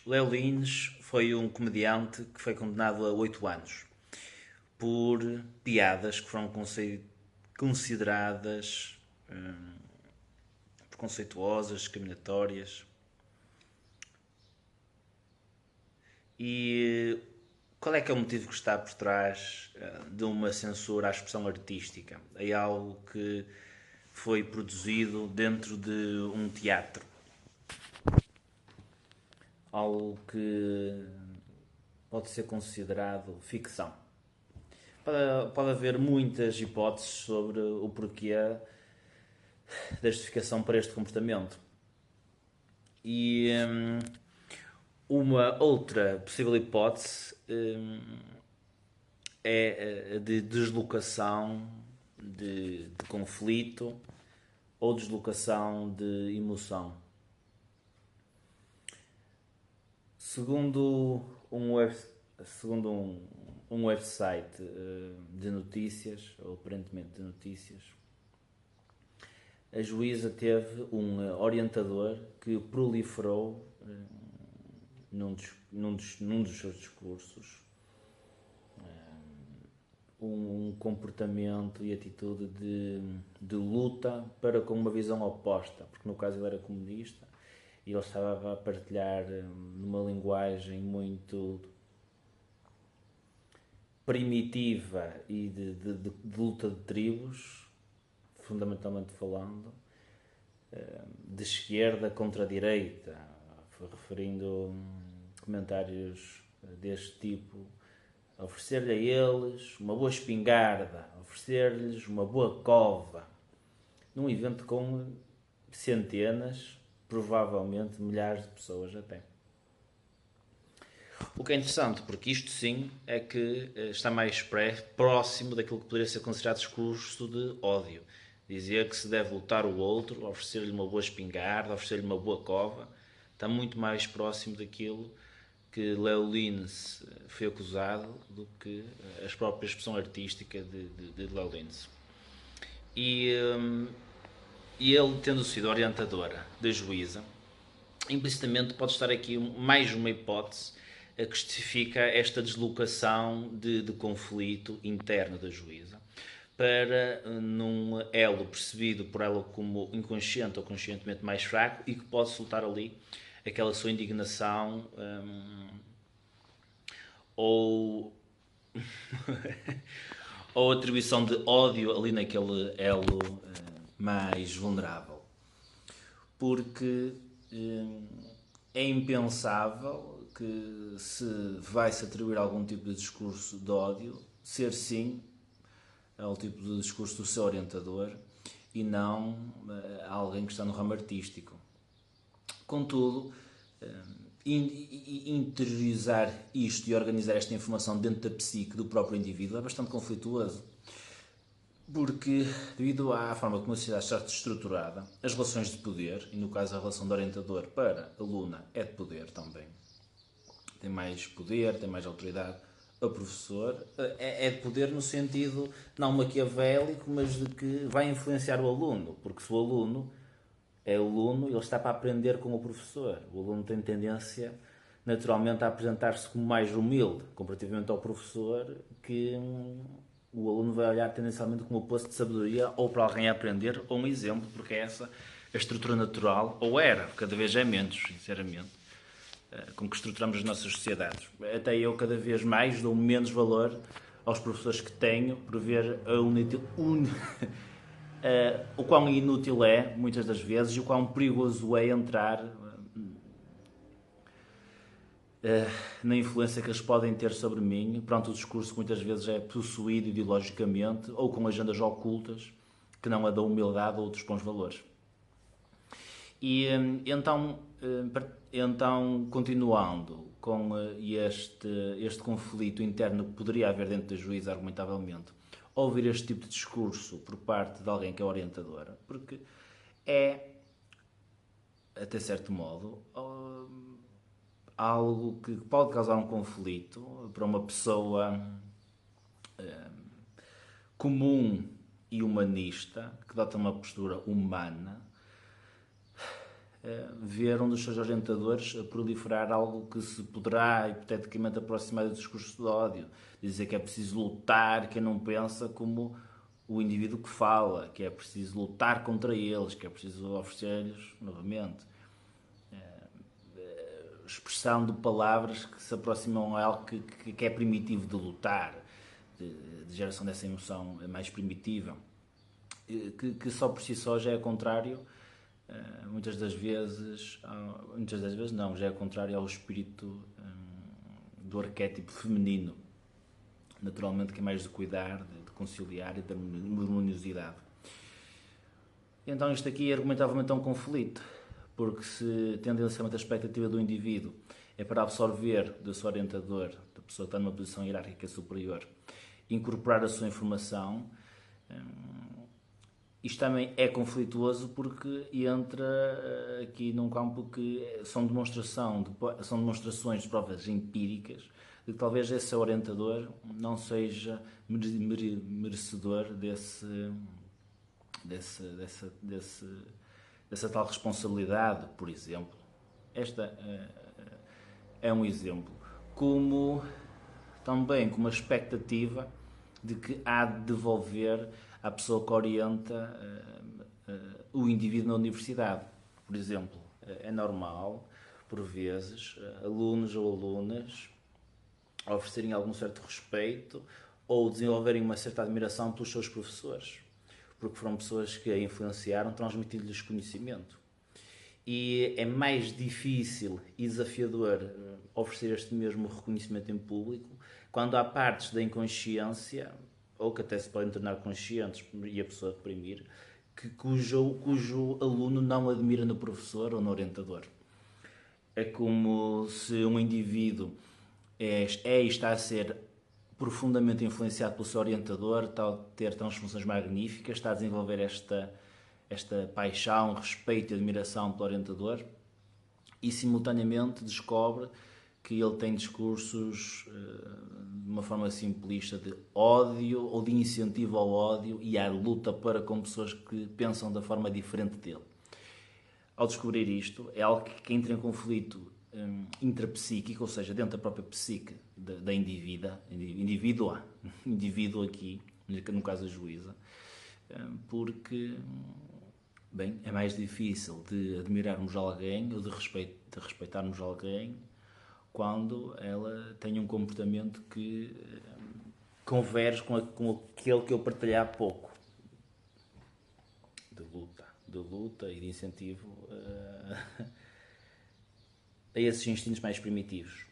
Léo Lins foi um comediante que foi condenado a 8 anos por piadas que foram consideradas preconceituosas, discriminatórias. E qual é que é o motivo que está por trás de uma censura à expressão artística? É algo que foi produzido dentro de um teatro. Algo que pode ser considerado ficção. Pode haver muitas hipóteses sobre o porquê da justificação para este comportamento. E uma outra possível hipótese é a de deslocação de conflito ou deslocação de emoção. Segundo um, web, segundo um website de notícias, ou aparentemente de notícias, a juíza teve um orientador que proliferou num dos seus discursos um comportamento e atitude de luta para com uma visão oposta, porque no caso ele era comunista e ele estava a partilhar numa linguagem muito primitiva e de luta de tribos, fundamentalmente falando, de esquerda contra a direita, referindo comentários deste tipo, oferecer-lhe a eles uma boa espingarda, oferecer-lhes uma boa cova, num evento com centenas, provavelmente milhares de pessoas até. O que é interessante, porque isto sim é que está mais próximo daquilo que poderia ser considerado discurso de ódio. Dizer que se deve lutar o outro, oferecer-lhe uma boa espingarda, oferecer-lhe uma boa cova, está muito mais próximo daquilo que Léo Lins foi acusado do que a própria expressão artística de Léo Lins. E ele, tendo sido orientadora da juíza, implicitamente pode estar aqui mais uma hipótese que justifica esta deslocação de conflito interno da juíza para num elo percebido por ela como inconsciente ou conscientemente mais fraco e que pode soltar ali aquela sua indignação ou ou atribuição de ódio ali naquele elo mais vulnerável. Porque é impensável que se vai-se atribuir algum tipo de discurso de ódio, ser sim ao tipo de discurso do seu orientador e não a alguém que está no ramo artístico. Contudo, interiorizar isto e organizar esta informação dentro da psique do próprio indivíduo é bastante conflituoso. Porque, devido à forma como a sociedade está estruturada, as relações de poder, e no caso a relação de orientador para aluna é de poder também, tem mais poder, tem mais autoridade, a professor é de poder no sentido não maquiavélico, mas de que vai influenciar o aluno, porque se o aluno é o aluno, ele está para aprender com o professor. O aluno tem tendência naturalmente a apresentar-se como mais humilde comparativamente ao professor, que o aluno vai olhar tendencialmente como um posto de sabedoria ou para alguém a aprender ou um exemplo, porque é essa a estrutura natural, ou era, cada vez é menos, sinceramente, com que estruturamos as nossas sociedades. Até eu cada vez mais dou menos valor aos professores que tenho por ver o quão inútil é, muitas das vezes, e o quão perigoso é entrar na influência que eles podem ter sobre mim. Pronto, o discurso muitas vezes é possuído ideologicamente ou com agendas ocultas que não a da humildade ou dos bons valores. E então continuando com este conflito interno que poderia haver dentro da juíza, argumentavelmente, ouvir este tipo de discurso por parte de alguém que é orientadora, porque é, até certo modo, algo que pode causar um conflito para uma pessoa comum e humanista, que dota uma postura humana, ver um dos seus orientadores a proliferar algo que se poderá, hipoteticamente, aproximar do discurso de ódio. Dizer que é preciso lutar, quem não pensa como o indivíduo que fala, que é preciso lutar contra eles, que é preciso oferecer-lhes, novamente, expressão de palavras que se aproximam a algo que é primitivo de lutar, de geração dessa emoção mais primitiva, que só por si só já é contrário, muitas das vezes não, já é contrário ao espírito do arquétipo feminino, naturalmente, que é mais de cuidar, de conciliar e de harmoniosidade. Então isto aqui argumentavelmente é um conflito, porque se tendencialmente a expectativa do indivíduo é para absorver do seu orientador, da pessoa que está numa posição hierárquica superior, incorporar a sua informação, isto também é conflituoso porque entra aqui num campo que são demonstrações de provas empíricas de que talvez esse orientador não seja merecedor dessa tal responsabilidade, por exemplo. Esta é um exemplo. Como também com uma expectativa de que há de devolver à pessoa que orienta o indivíduo na universidade. Por exemplo, é normal, por vezes, alunos ou alunas oferecerem algum certo respeito ou desenvolverem uma certa admiração pelos seus professores, porque foram pessoas que a influenciaram, transmitindo-lhes conhecimento. E é mais difícil e desafiador oferecer este mesmo reconhecimento em público quando há partes da inconsciência, ou que até se podem tornar conscientes e a pessoa reprimir, cujo aluno não admira no professor ou no orientador. É como se um indivíduo e está a ser profundamente influenciado pelo seu orientador, está a ter transformações magníficas, está a desenvolver esta paixão, respeito e admiração pelo orientador e simultaneamente descobre que ele tem discursos de uma forma simplista de ódio ou de incentivo ao ódio e à luta para com pessoas que pensam da forma diferente dele. Ao descobrir isto, é algo que entra em conflito intrapsíquico, ou seja, dentro da própria psique da indivíduo aqui, no caso a juíza, porque bem, é mais difícil de admirarmos alguém ou de respeitarmos alguém quando ela tem um comportamento que converge com aquele que eu partilhei há pouco, de luta e de incentivo a esses instintos mais primitivos.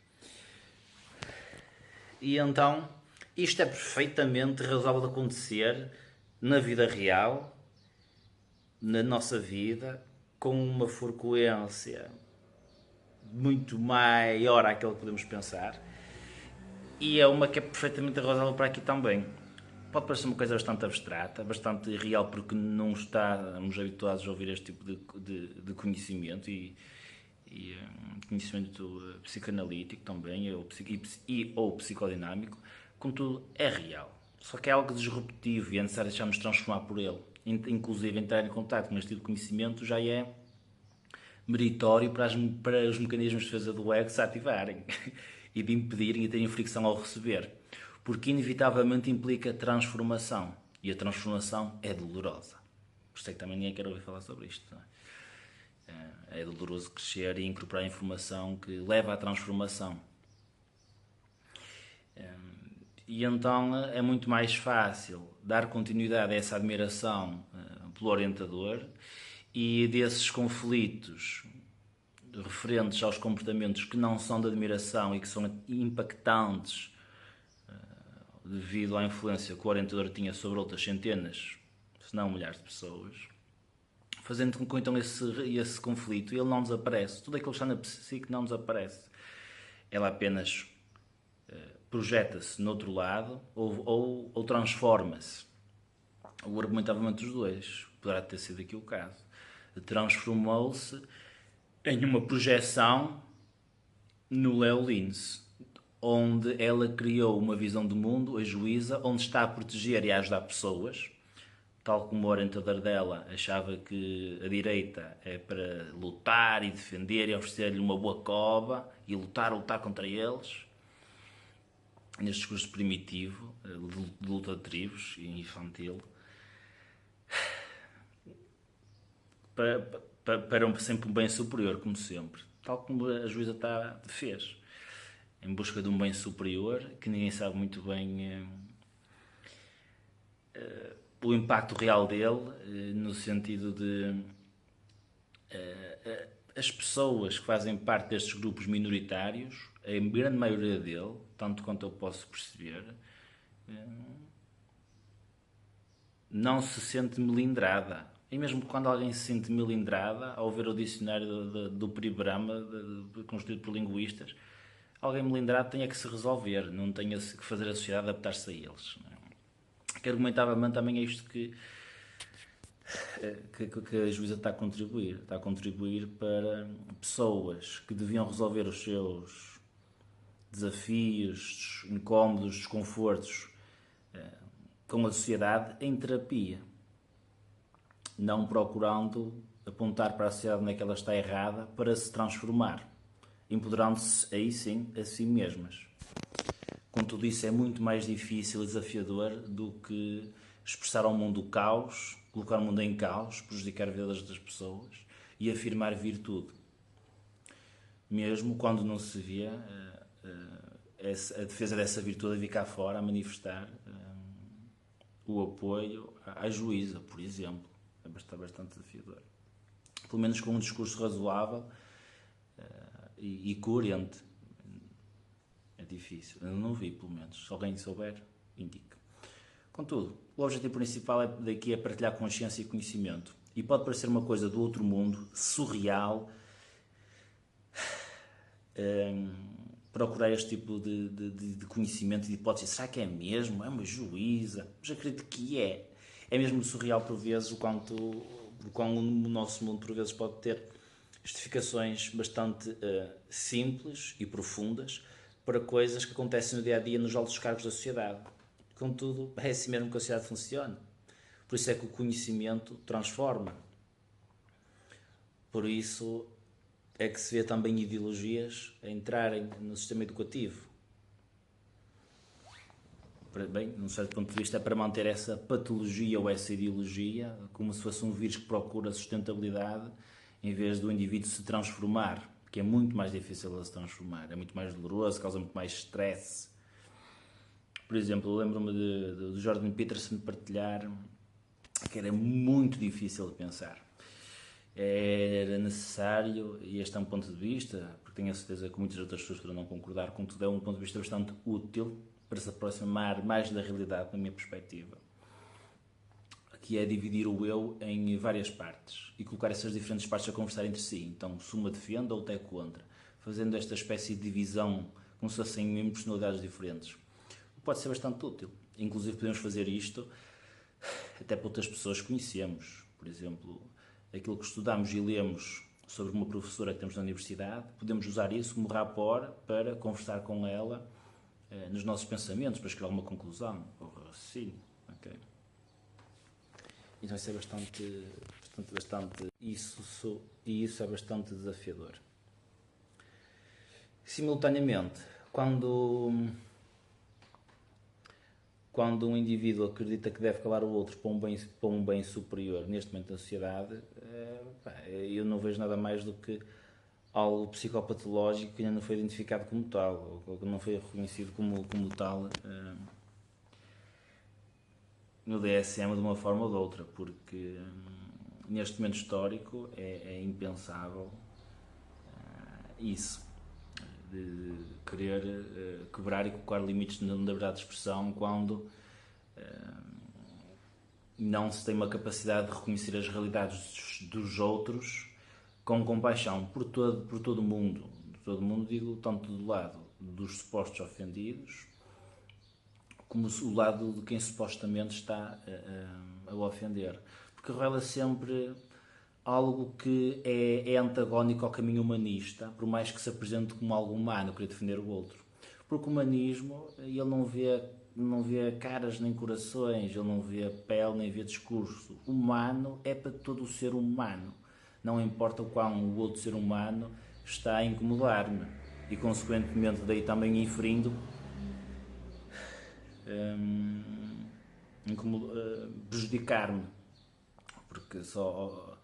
E então, isto é perfeitamente razoável de acontecer na vida real, na nossa vida, com uma frequência muito maior àquela que podemos pensar, e é uma que é perfeitamente razoável para aqui também. Pode parecer uma coisa bastante abstrata, bastante real, porque não estamos habituados a ouvir este tipo de conhecimento e conhecimento psicanalítico também, ou psicodinâmico, contudo é real. Só que é algo disruptivo e é necessário deixarmos transformar por ele. Inclusive, entrar em contato com este tipo de conhecimento já é meritório para os mecanismos de defesa do ego se ativarem e de impedirem e terem fricção ao receber. Porque inevitavelmente implica transformação. E a transformação é dolorosa. Por isso é que também ninguém quer ouvir falar sobre isto. Não é? É doloroso crescer e incorporar informação que leva à transformação. E então é muito mais fácil dar continuidade a essa admiração pelo orientador e desses conflitos referentes aos comportamentos que não são de admiração e que são impactantes devido à influência que o orientador tinha sobre outras centenas, se não milhares de pessoas, fazendo com que então esse conflito ele não desaparece. Tudo aquilo que está na psique não desaparece. Ela apenas projeta-se no outro lado ou transforma-se. O argumentavelmente dos dois poderá ter sido aqui o caso. Transformou-se em uma projeção no Leo Lins, onde ela criou uma visão do mundo, a juíza, onde está a proteger e a ajudar pessoas, tal como o orientador dela achava que a direita é para lutar e defender e oferecer-lhe uma boa cova e lutar contra eles, neste discurso primitivo, de luta de tribos e infantil, para sempre um bem superior, como sempre. Tal como a juíza fez, em busca de um bem superior, que ninguém sabe muito bem o impacto real dele, no sentido de as pessoas que fazem parte destes grupos minoritários, a grande maioria dele, tanto quanto eu posso perceber, não se sente melindrada. E mesmo quando alguém se sente melindrada, ao ver o dicionário do Peribrama, construído por linguistas, alguém melindrado tenha que se resolver, não tenha que fazer a sociedade adaptar-se a eles. Que argumentavamente também é isto que a juíza está a contribuir. Está a contribuir para pessoas que deviam resolver os seus desafios, incómodos, desconfortos com a sociedade em terapia, não procurando apontar para a sociedade onde é que ela está errada para se transformar, empoderando-se aí sim a si mesmas. Contudo, isso é muito mais difícil e desafiador do que expressar ao mundo o caos, colocar o mundo em caos, prejudicar a vida das pessoas e afirmar virtude. Mesmo quando não se vê a defesa dessa virtude a vir cá fora, a manifestar o apoio à juíza, por exemplo. É bastante desafiador. Pelo menos com um discurso razoável e coerente. É difícil. Eu não vi, pelo menos. Se alguém souber, indique. Contudo, o objetivo principal daqui é partilhar consciência e conhecimento. E pode parecer uma coisa do outro mundo, surreal, procurar este tipo de conhecimento e de hipótese. Será que é mesmo? É uma juíza? Mas acredito que é. É mesmo surreal por vezes o quanto o nosso mundo por vezes pode ter justificações bastante simples e profundas para coisas que acontecem no dia a dia nos altos cargos da sociedade. Contudo, é assim mesmo que a sociedade funciona. Por isso é que o conhecimento transforma. Por isso é que se vê também ideologias a entrarem no sistema educativo. Bem, num certo ponto de vista, é para manter essa patologia ou essa ideologia, como se fosse um vírus que procura sustentabilidade, em vez do indivíduo se transformar, que é muito mais difícil de se transformar, é muito mais doloroso, causa muito mais stress. Por exemplo, eu lembro-me de Jordan Peterson partilhar que era muito difícil de pensar. Era necessário, e este é um ponto de vista, porque tenho a certeza que muitas outras pessoas poderão não concordar, contudo é um ponto de vista bastante útil para se aproximar mais da realidade, na minha perspectiva, que é dividir o eu em várias partes e colocar essas diferentes partes a conversar entre si. Então, se uma defende, a outra é contra, fazendo esta espécie de divisão como se fossem personalidades diferentes. Pode ser bastante útil. Inclusive podemos fazer isto até para outras pessoas que conhecemos. Por exemplo, aquilo que estudamos e lemos sobre uma professora que temos na universidade, podemos usar isso como rapport para conversar com ela nos nossos pensamentos, para escrever alguma conclusão ou raciocínio. Okay? Então isso é bastante isso é bastante desafiador. Simultaneamente, quando um indivíduo acredita que deve calar o outro para um bem superior neste momento da sociedade, eu não vejo nada mais do que algo psicopatológico que ainda não foi identificado como tal, ou que não foi reconhecido como tal no DSM de uma forma ou de outra, porque neste momento histórico é impensável isso, de querer quebrar e colocar limites na liberdade de expressão quando não se tem uma capacidade de reconhecer as realidades dos outros com compaixão por todo o mundo. Todo o mundo, digo, tanto do lado dos supostos ofendidos como do lado de quem supostamente está a ofender. Porque revela sempre algo que é antagónico ao caminho humanista, por mais que se apresente como algo humano, querer defender o outro. Porque o humanismo, ele não vê não vê caras nem corações, ele não vê pele nem vê discurso. Humano é para todo o ser humano. Não importa o quão o outro ser humano está a incomodar-me. E consequentemente daí também inferindo prejudicar-me. Porque só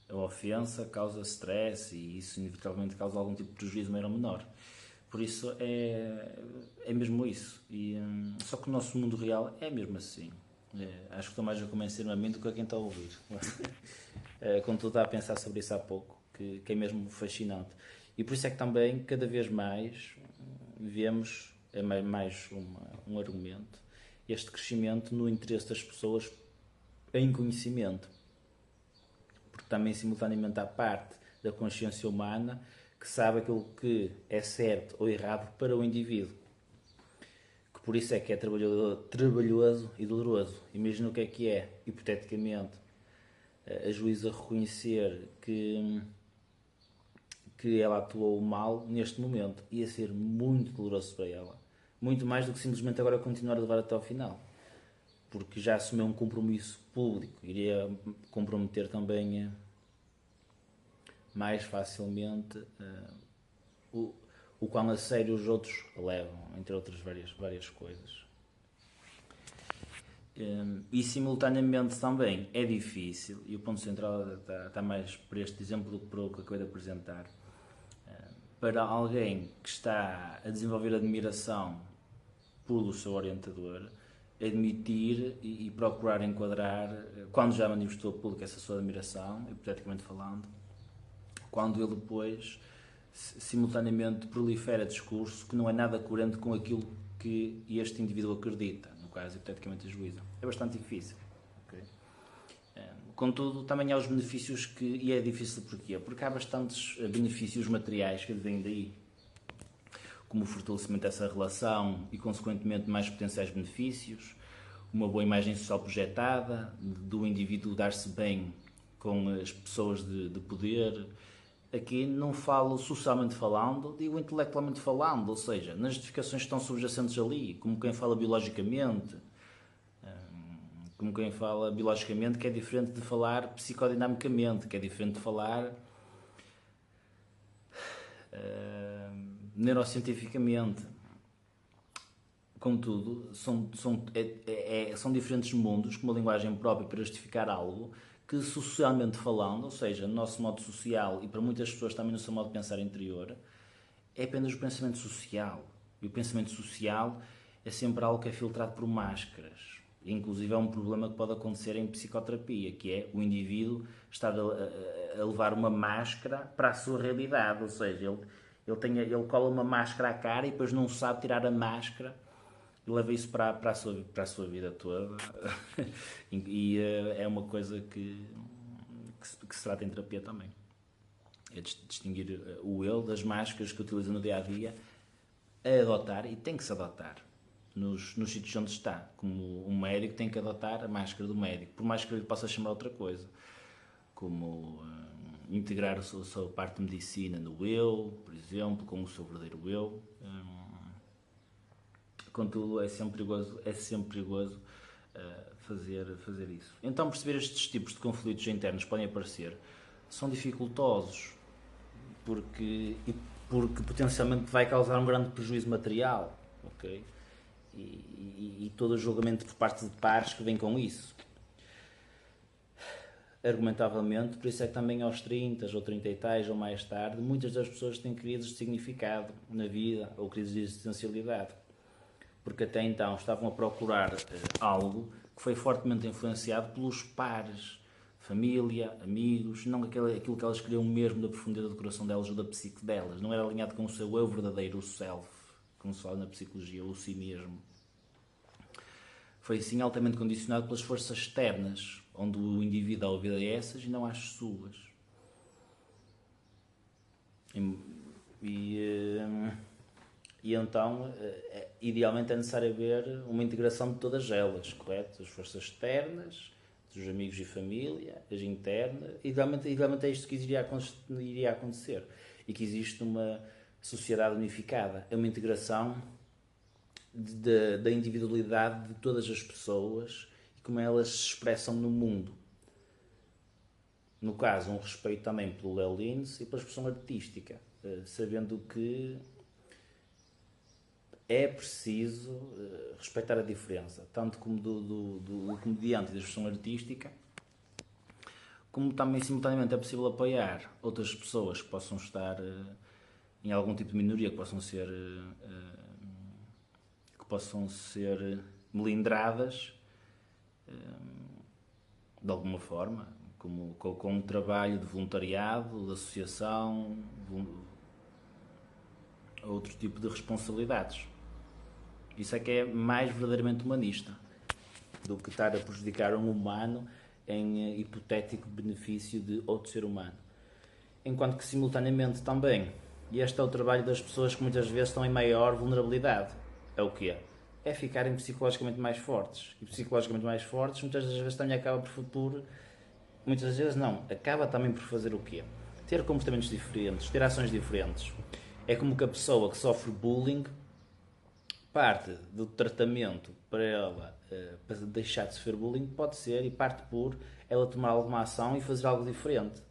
a ofensa causa stress e isso inevitavelmente causa algum tipo de prejuízo maior ou menor. Por isso é mesmo isso. Só que o nosso mundo real é mesmo assim. Acho que estou mais a convencer-me a mim do que a quem está a ouvir. Como tu estás a pensar sobre isso há pouco, que é mesmo fascinante. E por isso é que também, cada vez mais, vemos, é mais um argumento, este crescimento no interesse das pessoas em conhecimento. Porque também, simultaneamente, há parte da consciência humana que sabe aquilo que é certo ou errado para o indivíduo. Que por isso é que é trabalhoso e doloroso. Imagina o que é, hipoteticamente, a juíza reconhecer que ela atuou mal neste momento. Ia ser muito doloroso para ela. Muito mais do que simplesmente agora continuar a levar até ao final. Porque já assumiu um compromisso público. Iria comprometer também mais facilmente o quão a sério os outros levam, entre outras várias coisas. E simultaneamente também é difícil, e o ponto central está mais para este exemplo do que para o que acabei de apresentar, para alguém que está a desenvolver admiração pelo seu orientador, admitir e procurar enquadrar, quando já manifestou público essa sua admiração, hipoteticamente falando, quando ele depois simultaneamente prolifera discurso que não é nada coerente com aquilo que este indivíduo acredita, no caso, hipoteticamente, a juíza. É bastante difícil. Okay? Contudo, também há os benefícios e é difícil porquê? Porque há bastantes benefícios materiais que vêm daí, como o fortalecimento dessa relação e, consequentemente, mais potenciais benefícios, uma boa imagem social projetada, do indivíduo dar-se bem com as pessoas de poder. Aqui não falo socialmente falando, digo intelectualmente falando, ou seja, nas justificações que estão subjacentes ali, como quem fala biologicamente, que é diferente de falar psicodinamicamente, que é diferente de falar neurocientificamente. Contudo, são diferentes mundos com uma linguagem própria para justificar algo que, socialmente falando, ou seja, no nosso modo social e para muitas pessoas também no seu modo de pensar interior, é apenas o pensamento social. E o pensamento social é sempre algo que é filtrado por máscaras. Inclusive é um problema que pode acontecer em psicoterapia, que é o indivíduo estar a levar uma máscara para a sua realidade, ou seja, ele cola uma máscara à cara e depois não sabe tirar a máscara e leva isso para a sua vida toda. E é uma coisa que se trata em terapia também. É distinguir o eu das máscaras que utiliza no dia a dia, a adotar, e tem que se adotar nos sítios onde está. Como um médico tem que adotar a máscara do médico, por mais que ele possa chamar outra coisa, como integrar a sua parte de medicina no eu, por exemplo, com o seu verdadeiro eu. Contudo, é sempre perigoso fazer isso. Então, perceber estes tipos de conflitos internos que podem aparecer são dificultosos, porque potencialmente vai causar um grande prejuízo material, ok? E todo o julgamento por parte de pares que vem com isso. Argumentavelmente, por isso é que também aos 30 ou 30 e tais ou mais tarde, muitas das pessoas têm crises de significado na vida ou crises de existencialidade. Porque até então estavam a procurar algo que foi fortemente influenciado pelos pares, família, amigos, não aquilo que elas queriam mesmo da profundidade do coração delas ou da psique delas. Não era alinhado com o seu eu verdadeiro, o self, como se fala na psicologia, o si mesmo. Foi assim altamente condicionado pelas forças externas, onde o indivíduo dá ouvido a essas e não às suas. E então, idealmente é necessário haver uma integração de todas elas, correto? As forças externas, dos amigos e família, as internas, idealmente é isto que iria acontecer. E que existe uma sociedade unificada. É uma integração da individualidade de todas as pessoas e como elas se expressam no mundo. No caso, um respeito também pelo Léo Lins e pela expressão artística, sabendo que é preciso respeitar a diferença, tanto como do comediante e da expressão artística, como também simultaneamente é possível apoiar outras pessoas que possam estar em algum tipo de minoria, que possam ser melindradas de alguma forma, como com um trabalho de voluntariado, de associação, outro tipo de responsabilidades. Isso é que é mais verdadeiramente humanista do que estar a prejudicar um humano em hipotético benefício de outro ser humano. Enquanto que simultaneamente também, e este é o trabalho das pessoas que muitas vezes estão em maior vulnerabilidade, é o quê? É ficarem psicologicamente mais fortes. E psicologicamente mais fortes muitas das vezes também acaba por muitas das vezes não, acaba também por fazer o quê? Ter comportamentos diferentes, ter ações diferentes. É como que a pessoa que sofre bullying parte do tratamento para ela para deixar de sofrer bullying pode ser e parte por ela tomar alguma ação e fazer algo diferente.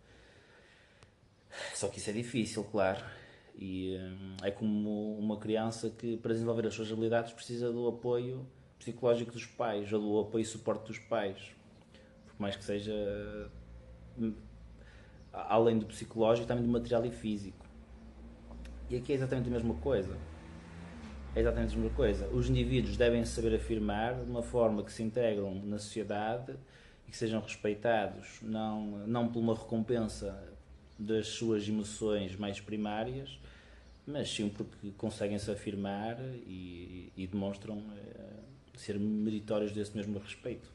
Só que isso é difícil, claro. E é como uma criança que para desenvolver as suas habilidades precisa do apoio psicológico dos pais ou do apoio e suporte dos pais. Por mais que seja além do psicológico, também do material e físico. E aqui é exatamente a mesma coisa. É exatamente a mesma coisa. Os indivíduos devem saber afirmar de uma forma que se integram na sociedade e que sejam respeitados, não por uma recompensa das suas emoções mais primárias, mas sim porque conseguem se afirmar e demonstram ser meritórios desse mesmo respeito.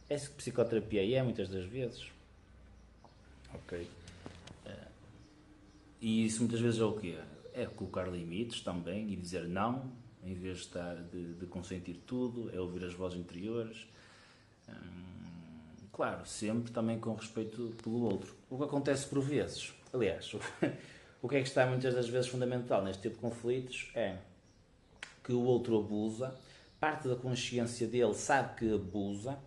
É isso que psicoterapia é muitas das vezes. Ok. E isso muitas vezes é o quê? É colocar limites também e dizer não, em vez de, de consentir tudo, é ouvir as vozes interiores. Claro, sempre também com respeito pelo outro. O que acontece por vezes, aliás, o que é que está muitas das vezes fundamental neste tipo de conflitos é que o outro abusa, parte da consciência dele sabe que abusa,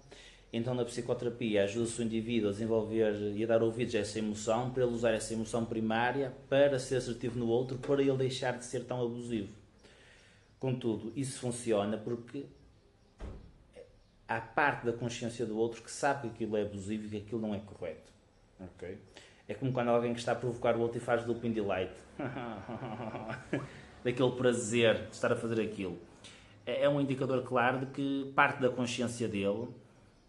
então na psicoterapia ajuda-se o indivíduo a desenvolver e a dar ouvidos a essa emoção, para ele usar essa emoção primária para ser assertivo no outro, para ele deixar de ser tão abusivo. Contudo, isso funciona porque há parte da consciência do outro que sabe que aquilo é abusivo e que aquilo não é correto. Okay? É como quando alguém que está a provocar o outro e faz looping delight. Daquele prazer de estar a fazer aquilo. É um indicador claro de que parte da consciência dele,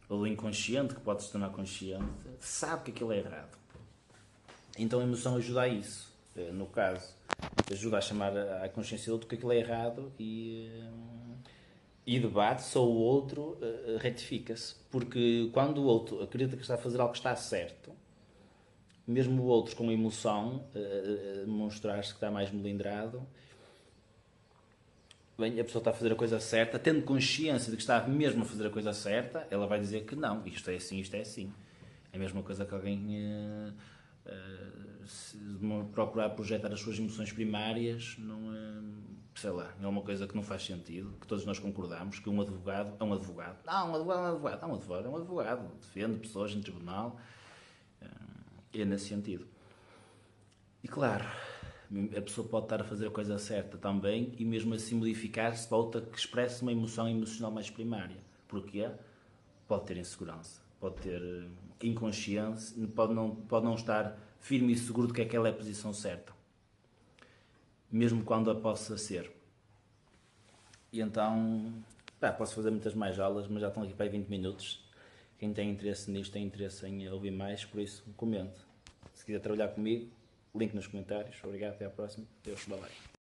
ou do inconsciente, que pode se tornar consciente, sabe que aquilo é errado. Então a emoção ajuda a isso. No caso, ajuda a chamar à consciência do outro que aquilo é errado e debate, só o outro retifica-se. Porque quando o outro acredita que está a fazer algo que está certo, mesmo o outro com emoção, demonstrar-se que está mais melindrado, bem, a pessoa está a fazer a coisa certa, tendo consciência de que está mesmo a fazer a coisa certa, ela vai dizer que não, isto é assim, isto é assim. É a mesma coisa que alguém se procurar projetar as suas emoções primárias, não sei lá, é uma coisa que não faz sentido, que todos nós concordamos, que um advogado é um advogado. Não, um advogado é um advogado. Não, um advogado é um advogado. Defende pessoas em tribunal. É nesse sentido. E claro, a pessoa pode estar a fazer a coisa certa também e mesmo assim modificar-se para outra que expresse uma emoção emocional mais primária. Porquê? Pode ter insegurança, pode ter inconsciência, pode não estar firme e seguro de que aquela é a posição certa. Mesmo quando a possa ser. E então, posso fazer muitas mais aulas, mas já estão aqui para aí 20 minutos. Quem tem interesse nisto tem interesse em ouvir mais, por isso comente. Se quiser trabalhar comigo, link nos comentários. Obrigado, até à próxima. Deus, bye bye.